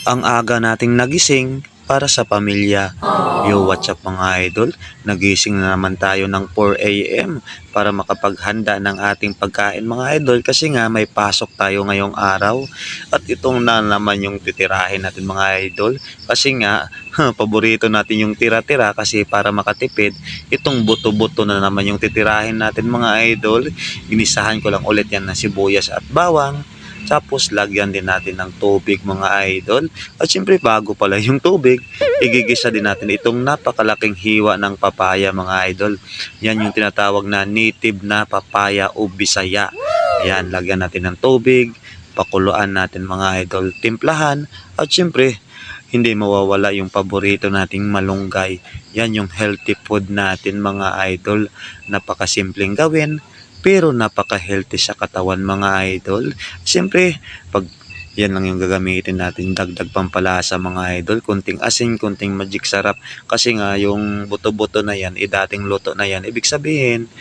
Ang aga nating nagising para sa pamilya. Yo, what's up mga idol? Nagising na naman tayo ng 4 a.m. para makapaghanda ng ating pagkain mga idol kasi nga may pasok tayo ngayong araw. At itong na naman yung titirahin natin mga idol kasi nga paborito natin yung tira-tira kasi para makatipid. Itong buto-buto na naman yung titirahin natin mga idol. Ginisahan ko lang ulit yan ng sibuyas at bawang. Tapos lagyan din natin ng tubig mga idol. At syempre bago pala yung tubig, igigisa din natin itong napakalaking hiwa ng papaya mga idol. Yan yung tinatawag na native na papaya o bisaya. Ayan, lagyan natin ng tubig, pakuluan natin mga idol, timplahan. At syempre, hindi mawawala yung paborito nating malunggay. Yan yung healthy food natin mga idol. Napakasimpleng gawin pero napaka-healthy sa katawan mga idol. Siyempre, pag yan lang yung gagamitin natin, dagdag pampalasa mga idol, kunting asin, kunting magic sarap. Kasi nga yung buto-buto na yan, dating luto na yan, ibig sabihin,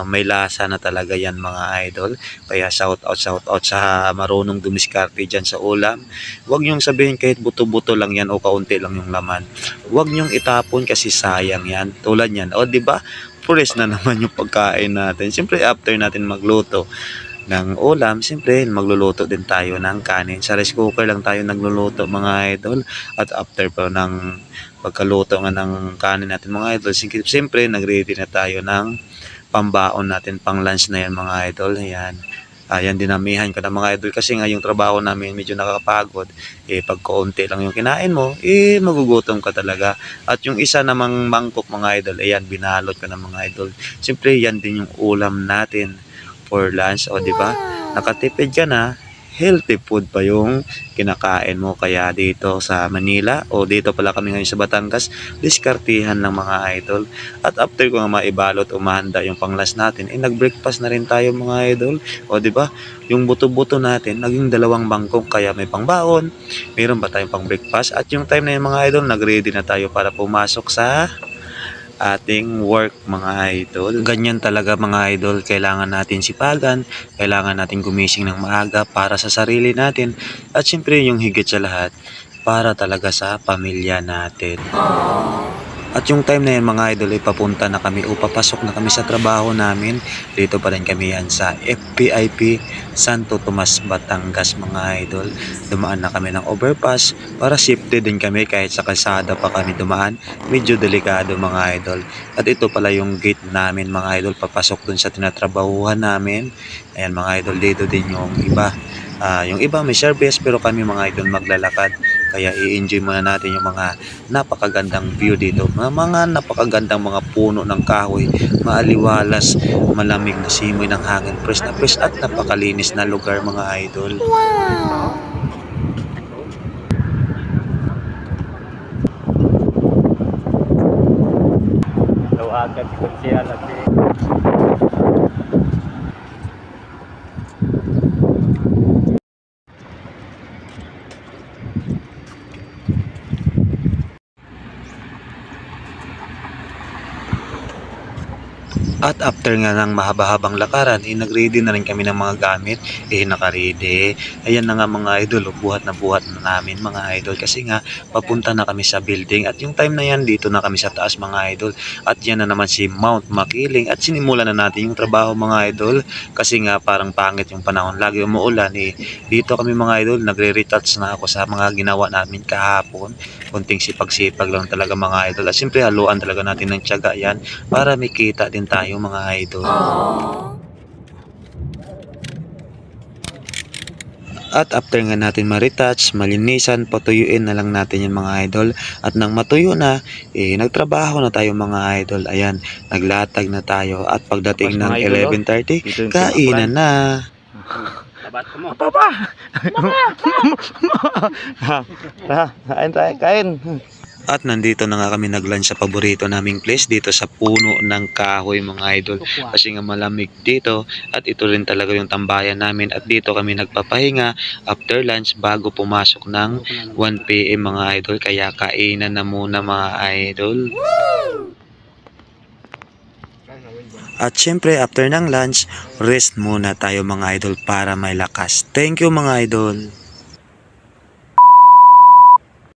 may lasa na talaga yan mga idol. Kaya shout out sa marunong dumiskarte dyan sa ulam. Huwag nyong sabihin kahit buto-buto lang yan o kaunti lang yung laman. Huwag nyong itapon kasi sayang yan. Tulad yan, o di ba? Pulis na naman yung pagkain natin. Siyempre after natin magluto ng ulam, siyempre magluluto din tayo ng kanin. Sa rice cooker lang tayo nagluluto mga idol. At after pa ng pagkaluto nga ng kanin natin mga idol, siyempre nagready na tayo ng pambaon natin pang lunch na yan mga idol. Ayan. Ayan, dinamihan ko na mga idol kasi nga yung trabaho namin medyo nakakapagod. Pag kaunti lang yung kinain mo, magugutom ka talaga. At yung isa namang mangkok mga idol, ayan, binalot ko na mga idol. Siyempre, yan din yung ulam natin for lunch. O, di ba? Nakatipid ka na, healthy food pa yung kinakain mo. Kaya dito sa Manila o dito pala kami ngayon sa Batangas, diskartihan ng mga idol. At after ko nga maibalot o mahanda yung panglas natin, nag-breakfast na rin tayo mga idol. O di ba? Yung buto-buto natin naging 2 mangkok kaya may pangbaon. Meron pa tayong pang breakfast at yung time na yung mga idol, nag-ready na tayo para pumasok sa ating work mga idol. Ganyan talaga mga idol, kailangan natin sipagan, kailangan natin gumising ng maaga para sa sarili natin at syempre yung higit sa lahat para talaga sa pamilya natin. At yung time na yan mga idol ay papunta na kami o papasok na kami sa trabaho namin. Dito pa rin kami yan sa FPIP Santo Tomas, Batangas mga idol. Dumaan na kami ng overpass para safety din kami kahit sa kalsada pa kami dumaan. Medyo delikado mga idol. At ito pala yung gate namin mga idol, papasok dun sa tinatrabahuhan namin. Ayan mga idol, dito din yung iba. Yung iba may service pero kami mga idol maglalakad. Kaya i-enjoy muna natin yung mga napakagandang view dito. Mga napakagandang mga puno ng kahoy, maaliwalas, malamig na simoy ng hangin, fresh na fresh at napakalinis na lugar mga idol. Wow! Tawagan si Konsyal at si At after nga ng mahaba-habang lakaran, nag-ready na rin kami ng mga gamit. Naka-ready. Ayan na nga mga idol, buhat na namin mga idol. Kasi nga, papunta na kami sa building. At yung time na yan, dito na kami sa taas mga idol. At yan na naman si Mount Makiling. At sinimulan na natin yung trabaho mga idol. Kasi nga, parang pangit yung panahon. Lagi umuulan. Dito kami mga idol, nagre-retouch na ako sa mga ginawa namin kahapon. Kunting sipag-sipag lang talaga mga idol. At siyempre, haluan talaga natin ng tiyaga yan para may kita din tayo mga idol. At after nga natin ma-retouch, malinisan, patuyuin na lang natin yung mga idol. At nang matuyo na, nagtrabaho na tayo mga idol. Ayan, naglatag na tayo. At pagdating ng 11:30, kainan na. tabat mo. Papa! Kain. At nandito na nga kami nag-lunch sa paborito naming place dito sa puno ng kahoy mga idol. Kasi nga malamig dito at ito rin talaga yung tambayan namin. At dito kami nagpapahinga after lunch bago pumasok ng 1 PM mga idol. Kaya kainan na muna mga idol. At syempre after ng lunch, rest muna tayo mga idol para may lakas. Thank you mga idol.